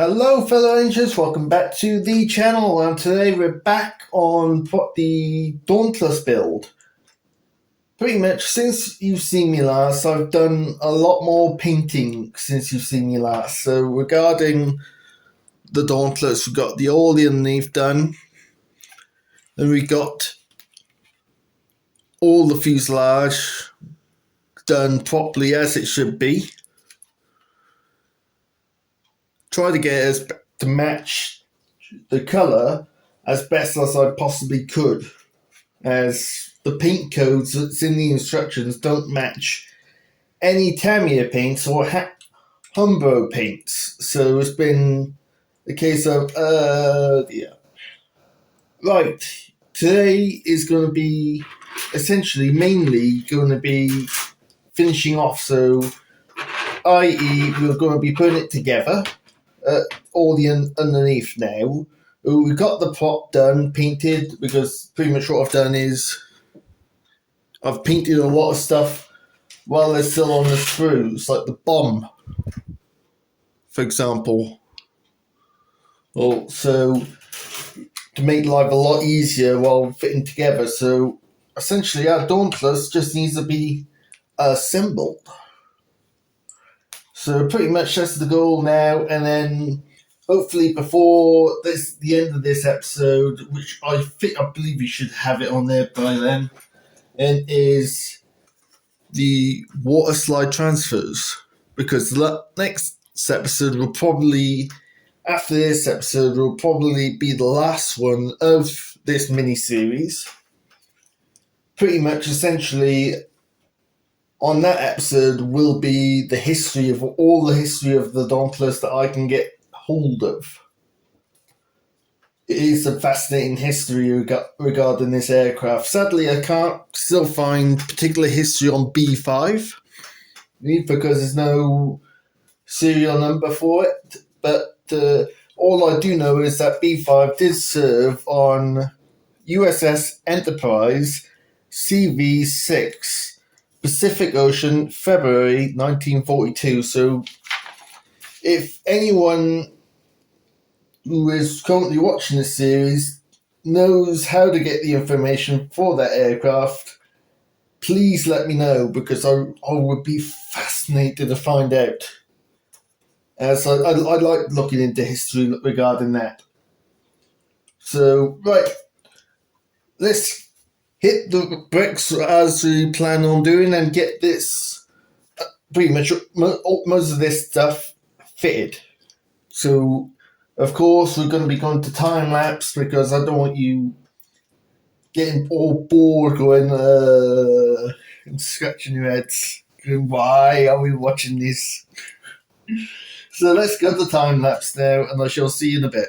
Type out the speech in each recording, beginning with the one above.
Hello fellow Rangers, welcome back to the channel, and today we're back on the Dauntless build. Pretty much since you've seen me last, I've done a lot more painting since you've seen me last. So regarding the Dauntless, we've got all the underneath done, and we got all the fuselage done properly as it should be. Try to get us to match the colour as best as I possibly could, as the paint codes that's in the instructions don't match any Tamiya paints or Humbro paints. So it's been a case of, Right, today is going to be essentially mainly going to be finishing off, so i.e. we're going to be putting it together. All the underneath now. We've got the prop done, painted, because pretty much what I've done is I've painted a lot of stuff while they're still on the screws, like the bomb, for example. So to make life a lot easier while fitting together. So essentially our Dauntless just needs to be assembled. So pretty much that's the goal now, and then hopefully before the end of this episode, which I believe we should have it on there by then, and is the water slide transfers, because the next episode will probably, after this episode, will probably be the last one of this mini-series. Pretty much essentially on that episode will be the history of the Dauntless that I can get hold of. It is a fascinating history regarding this aircraft. Sadly, I can't still find particular history on B5 because there's no serial number for it. But all I do know is that B5 did serve on USS Enterprise CV-6, Pacific Ocean, February 1942. So if anyone who is currently watching this series knows how to get the information for that aircraft, please let me know, because I would be fascinated to find out, as I like looking into history regarding that. So, right, let's hit the bricks as we plan on doing and get this, pretty much most of this stuff fitted. So, of course, we're going to be going to time lapse because I don't want you getting all bored going and scratching your heads, going, why are we watching this? So let's go to time lapse now, and I shall see you in a bit.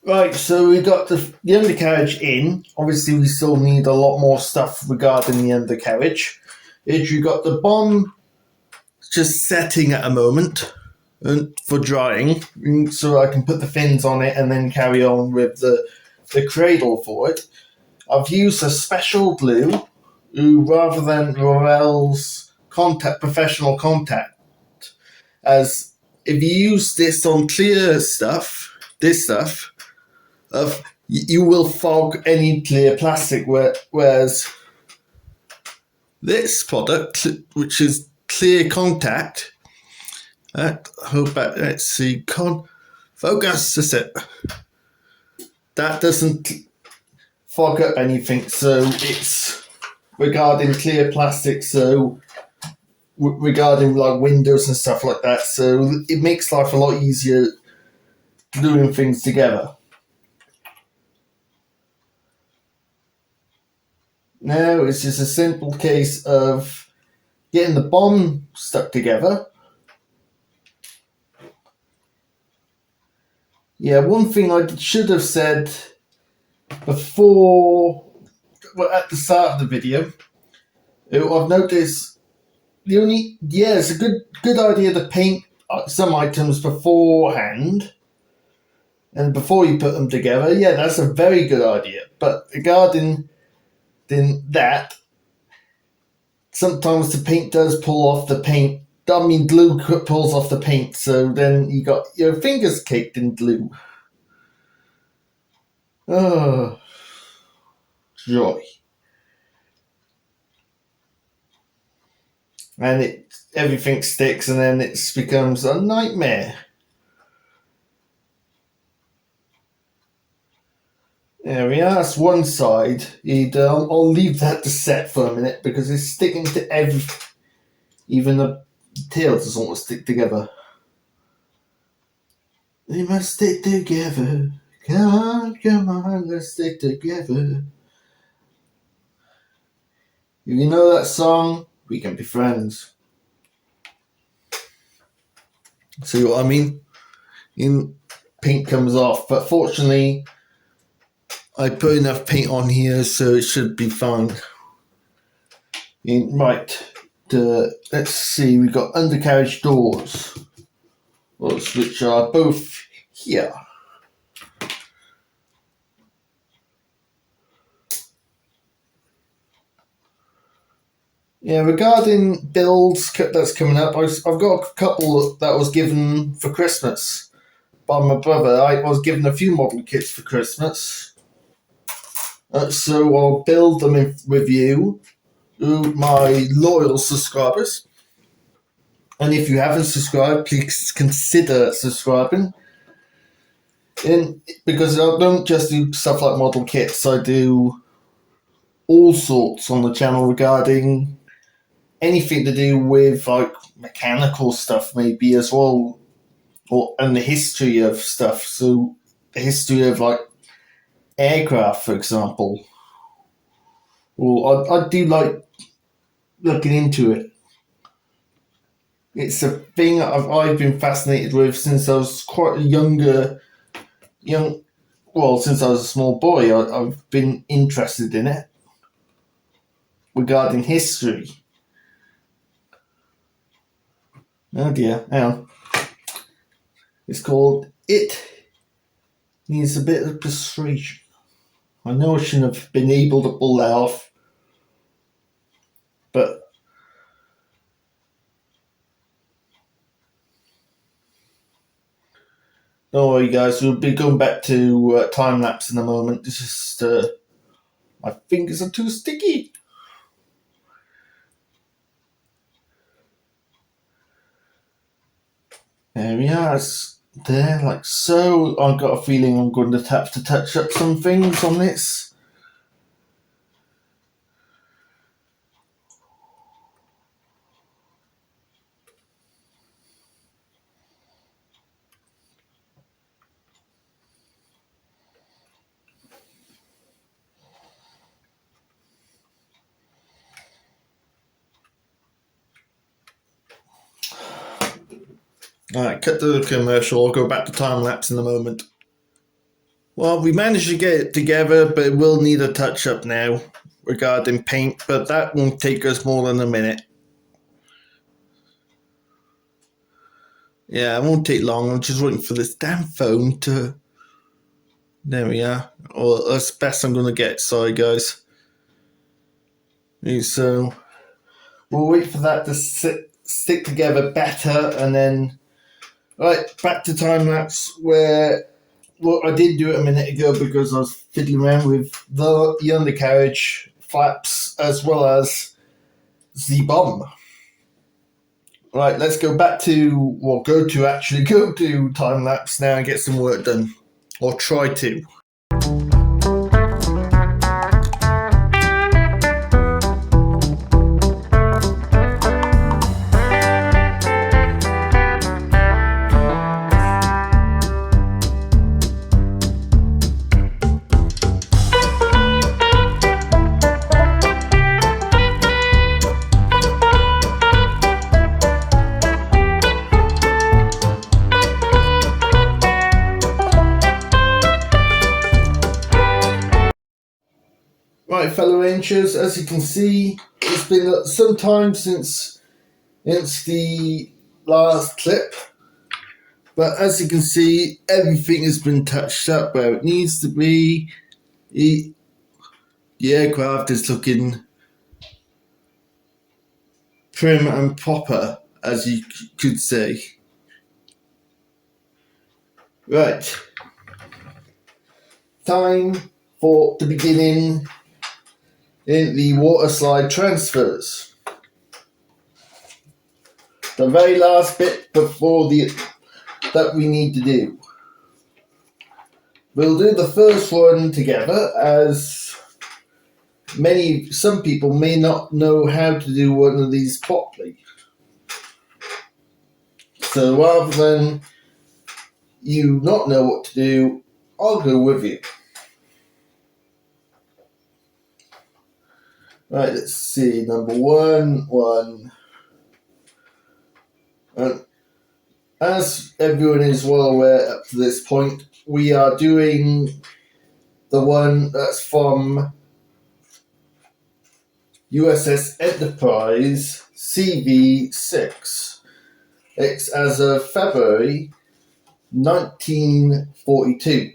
Right, so we got the undercarriage in. Obviously, we still need a lot more stuff regarding the undercarriage. You got the bomb just setting at a moment for drying, so I can put the fins on it and then carry on with the cradle for it. I've used a special glue rather than Rorel's professional contact, as if you use this on clear stuff, you will fog any clear plastic, whereas this product, which is clear contact, let's see, focus, that's it. That doesn't fog up anything, so it's regarding clear plastic, so regarding like windows and stuff like that, so it makes life a lot easier gluing things together. Now it's just a simple case of getting the bomb stuck together. Yeah, one thing I should have said before, well, at the start of the video, I've noticed it's a good idea to paint some items beforehand and before you put them together. Yeah, that's a very good idea. But regarding that, sometimes the paint does pull off the paint. I mean, glue pulls off the paint, so then you got your fingers caked in glue. Oh, joy. And everything sticks, and then it becomes a nightmare. There we are. That's one side. I'll leave that to set for a minute because it's sticking to everything. Even the tail doesn't want to stick together. They must stick together. Come on, let's stick together. If you know that song, we can be friends. See what I mean? Paint comes off, but fortunately, I put enough paint on here, so it should be fine. Right, let's see. We got undercarriage doors, which are both here. Yeah, regarding builds that's coming up, I've got a couple that was given for Christmas by my brother. I was given a few model kits for Christmas. So I'll build them with you, my loyal subscribers. And if you haven't subscribed, please consider subscribing. Because I don't just do stuff like model kits, I do all sorts on the channel regarding anything to do with like mechanical stuff maybe as well, and the history of stuff. So the history of like aircraft, for example. Well, I do like looking into it. It's a thing I've been fascinated with since I was quite a since I was a small boy. I've been interested in it regarding history. Oh dear, hang on. It's called It Needs a Bit of Persuasion. I know I shouldn't have been able to pull that off, but don't worry guys, we'll be going back to time-lapse in a moment. It's just, my fingers are too sticky. There we are, it's there, like so. I've got a feeling I'm going to have to touch up some things on this. Alright, cut to the commercial. I'll go back to time-lapse in a moment. Well, we managed to get it together, but it will need a touch-up now regarding paint, but that won't take us more than a minute. Yeah, it won't take long. I'm just waiting for this damn phone to... There we are. Well, that's the best I'm going to get. Sorry, guys. So, we'll wait for that to stick together better, and then... Right, back to time-lapse, where... Well, I did do it a minute ago because I was fiddling around with the undercarriage flaps as well as the bomb. Right, let's go back to... Well, go to time-lapse now and get some work done. Or try to. Right, fellow Rangers, as you can see, it's been some time since the last clip, but as you can see, everything has been touched up where it needs to be. The aircraft is looking prim and proper, as you could say. Right, time for the beginning in the water slide transfers. The very last bit before that we need to do. We'll do the first one together, as some people may not know how to do one of these properly. So rather than you not know what to do, I'll go with you. Right, let's see. Number one. And as everyone is well aware up to this point, we are doing the one that's from USS Enterprise CV6. It's as of February 1942.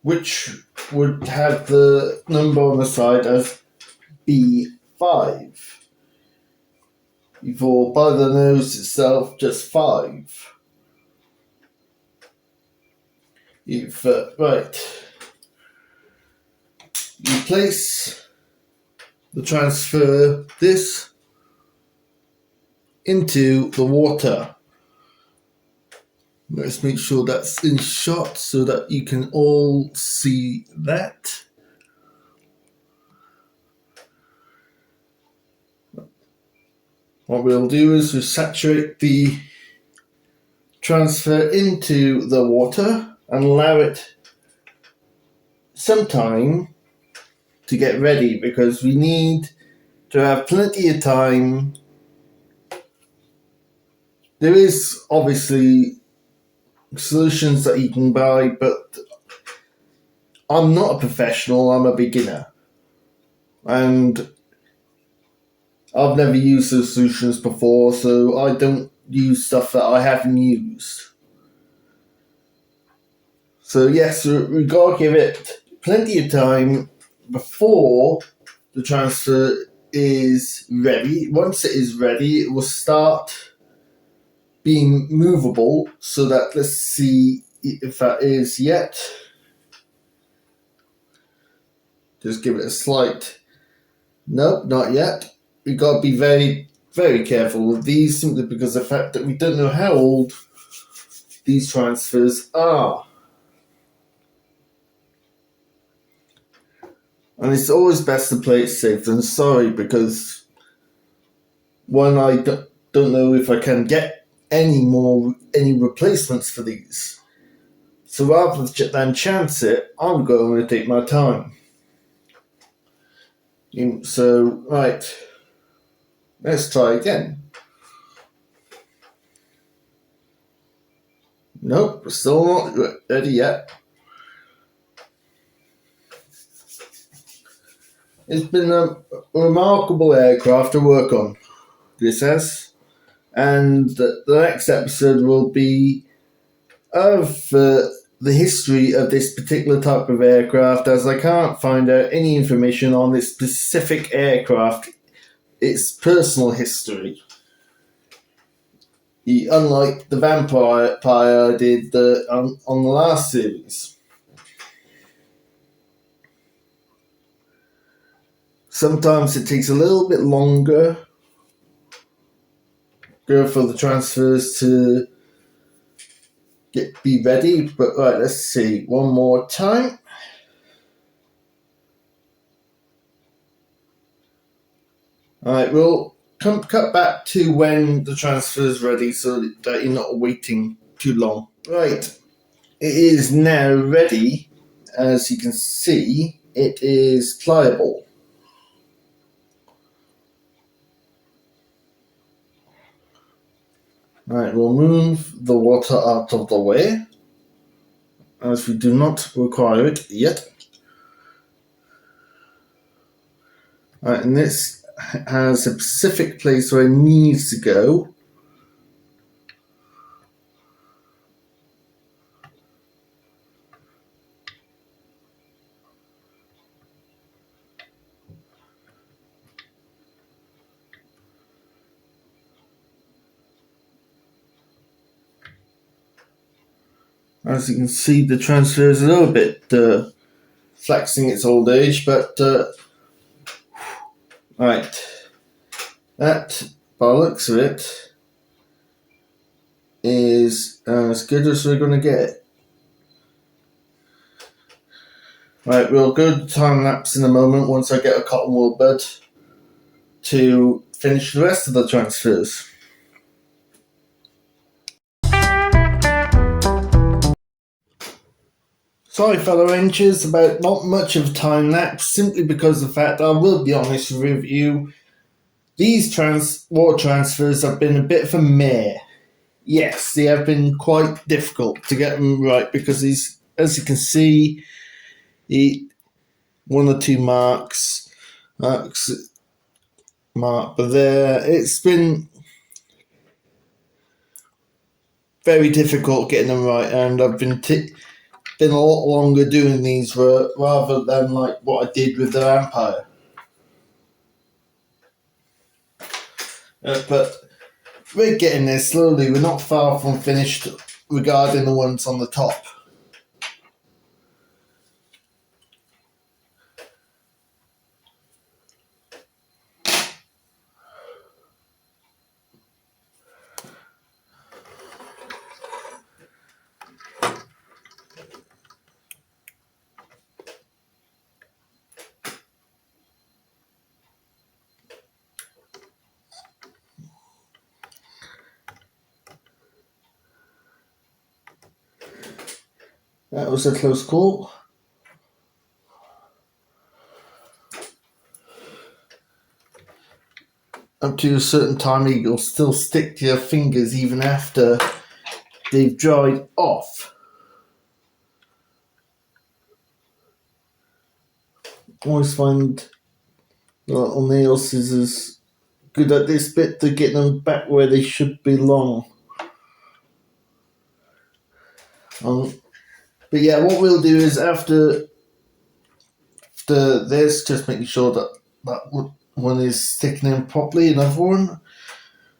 Which would have the number on the side as B5. Before by the nose itself, just 5. Right. You place the transfer this into the water. Let's make sure that's in shot so that you can all see that. What we'll do is we'll saturate the transfer into the water and allow it some time to get ready, because we need to have plenty of time. There is obviously solutions that you can buy, but I'm not a professional, I'm a beginner. And I've never used those solutions before, so I don't use stuff that I haven't used. So yes, we gotta give it plenty of time before the transfer is ready. Once it is ready, it will start being movable, so that, let's see if that is yet. Just give it a slight, nope, not yet. We gotta be very, very careful with these, simply because of the fact that we don't know how old these transfers are. And it's always best to play it safe than sorry, because one, I don't know if I can get any replacements for these. So rather than chance it, I'm going to take my time. So, right, let's try again. Nope, we're still not ready yet. It's been a remarkable aircraft to work on, this has. And the next episode will be of the history of this particular type of aircraft, as I can't find out any information on this specific aircraft, its personal history. Unlike the Vampire I did on the last series. Sometimes it takes a little bit longer for the transfers to be ready, but right, let's see, one more time. Alright, we'll cut back to when the transfer is ready, so that you're not waiting too long. Right, it is now ready. As you can see, it is pliable. Right, we'll move the water out of the way, as we do not require it yet. Right, and this has a specific place where it needs to go. As you can see, the transfer is a little bit flexing its old age, but right, that, by the looks of it, is as good as we're going to get it. Right, we'll go to time lapse in a moment once I get a cotton wool bud to finish the rest of the transfers. Sorry fellow Rangers about not much of a time lapse, simply because of the fact that I will be honest with you, these water transfers have been a bit of a mare. Yes, they have been quite difficult to get them right because these, as you can see, one or two marks, but there it's been very difficult getting them right, and I've been a lot longer doing these rather than like what I did with the Empire. But we're getting there slowly. We're not far from finished regarding the ones on the top. That was a close call. Up to a certain time, you'll still stick to your fingers even after they've dried off. Always find little nail scissors good at this bit to get them back where they should belong. But yeah, what we'll do is after this, just making sure that one is sticking in properly. Another one.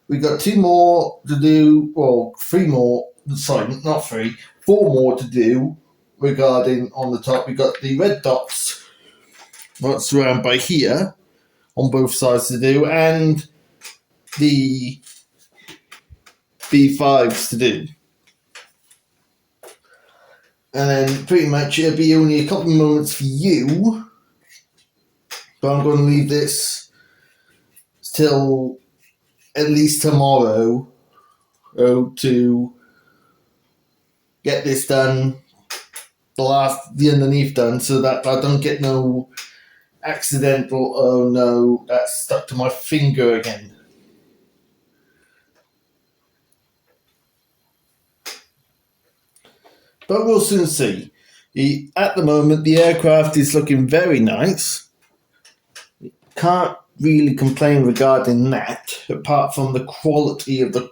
We got 2 more to do. Well, 3 more. Sorry, not 3. 4 more to do regarding on the top. We got the red dots that's around by here on both sides to do, and the B5s to do. And then pretty much it'll be only a couple of moments for you, but I'm going to leave this till at least tomorrow to get this done, the underneath done, so that I don't get no accidental, oh no, that's stuck to my finger again. But we'll soon see. At the moment, the aircraft is looking very nice. Can't really complain regarding that, apart from the quality of the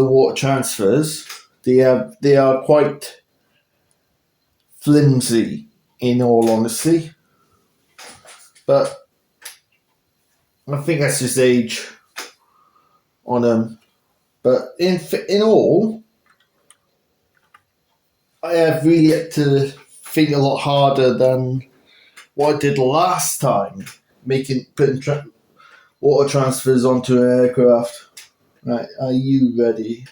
water transfers. They are quite flimsy, in all honesty. But I think that's just age on them. But in all, I have really had to think a lot harder than what I did last time, putting water transfers onto an aircraft. Right, are you ready?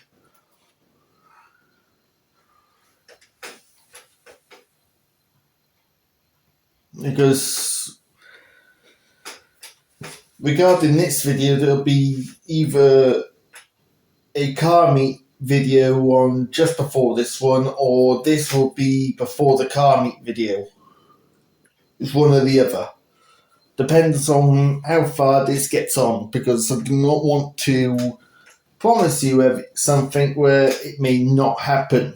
Because regarding this video, there'll be either a car meet video on just before this one, or this will be before the car meet video. It's one or the other. Depends on how far this gets on, because I do not want to promise you something where it may not happen.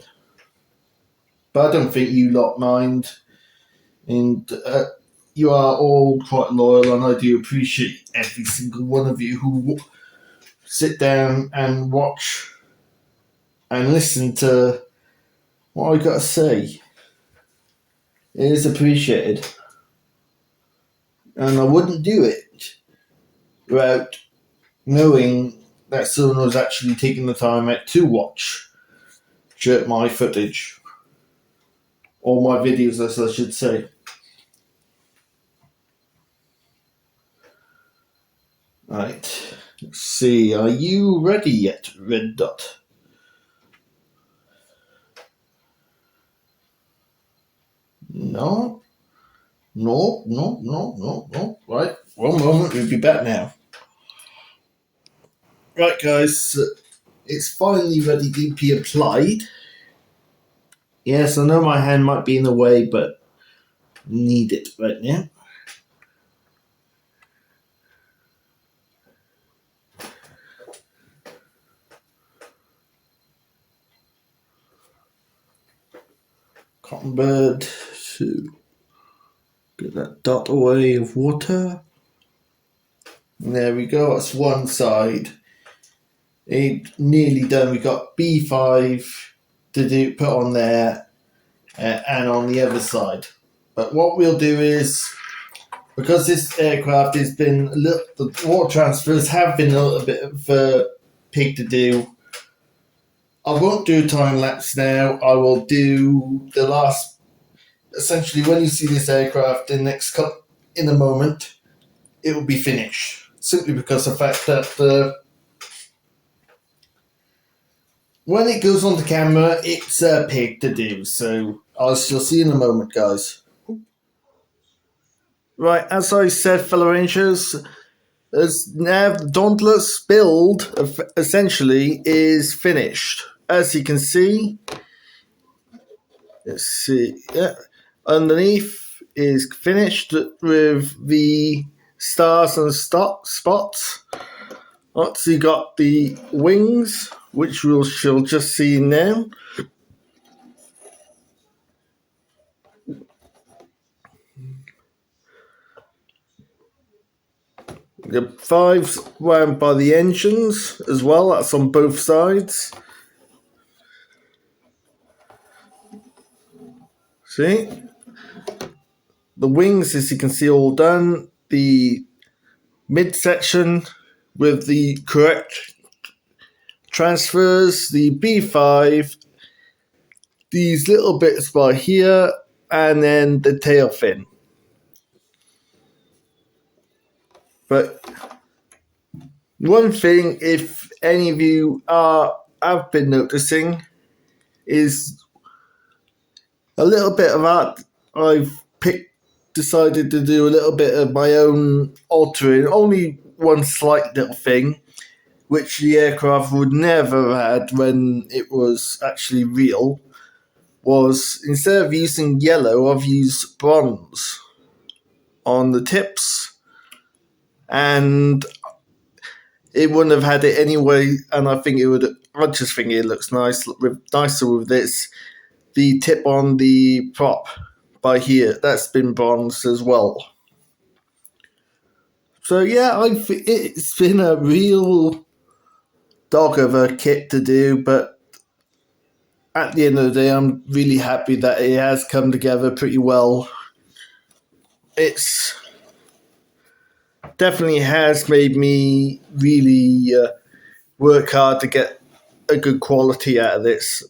But I don't think you lot mind, and you are all quite loyal, and I do appreciate every single one of you who sit down and watch and listen to what I got to say. It is appreciated, and I wouldn't do it without knowing that someone was actually taking the time out to watch my footage, or my videos, as I should say. Right, let's see, are you ready yet, Red Dot? No? No. Right, one moment, we'll be back now. Right, guys, it's finally ready to be applied. Yes, I know my hand might be in the way, but need it right now. Cotton bud to get that dot away of water. And there we go, that's one side. It's nearly done. We got B5 to do, put on there, and on the other side. But what we'll do is, because this aircraft has been the water transfers have been a little bit of a pig to do. I won't do time lapse now. I will do the last. Essentially, when you see this aircraft in a moment, it will be finished. Simply because of the fact that when it goes on the camera, it's a pig to do. So I shall see you in a moment, guys. Right, as I said, fellow Rangers, as now the Dauntless build essentially is finished. As you can see, let's see, yeah, underneath is finished with the stars and spots. So you got the wings, which she'll just see now. The fives wound by the engines as well. That's on both sides. See? The wings, as you can see, all done. The midsection with the correct transfers. The B5. These little bits by here. And then the tail fin. But one thing, if any of you have been noticing, is a little bit of art. I've decided to do a little bit of my own altering, only one slight little thing, which the aircraft would never have had when it was actually real, was instead of using yellow, I've used bronze on the tips, and it wouldn't have had it anyway, and I just think it looks nicer with this. The tip on the prop by here, that's been bronzed as well. So yeah, it's been a real dog of a kit to do, but at the end of the day, I'm really happy that it has come together pretty well. It's definitely has made me really work hard to get a good quality out of this.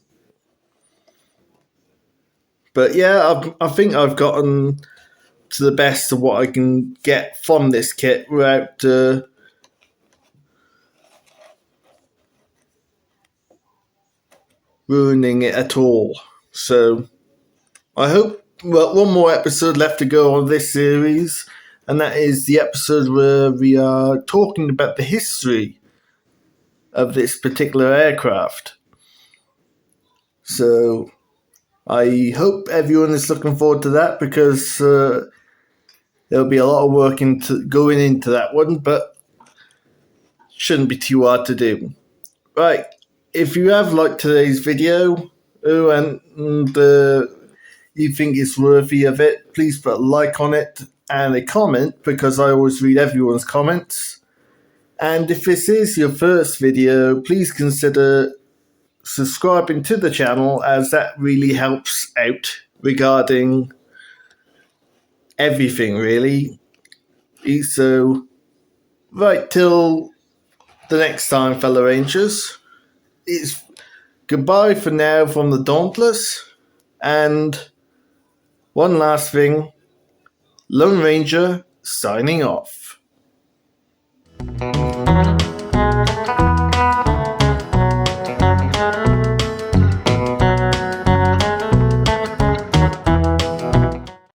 But yeah, I think I've gotten to the best of what I can get from this kit without ruining it at all. So I hope, one more episode left to go on this series, and that is the episode where we are talking about the history of this particular aircraft. So I hope everyone is looking forward to that, because there'll be a lot of work going into that one, but shouldn't be too hard to do. Right, if you have liked today's video, and you think it's worthy of it, please put a like on it and a comment, because I always read everyone's comments. And if this is your first video, please consider subscribing to the channel, as that really helps out regarding everything, really. So, right, till the next time, fellow Rangers, it's goodbye for now from the Dauntless. And one last thing, Lone Ranger signing off.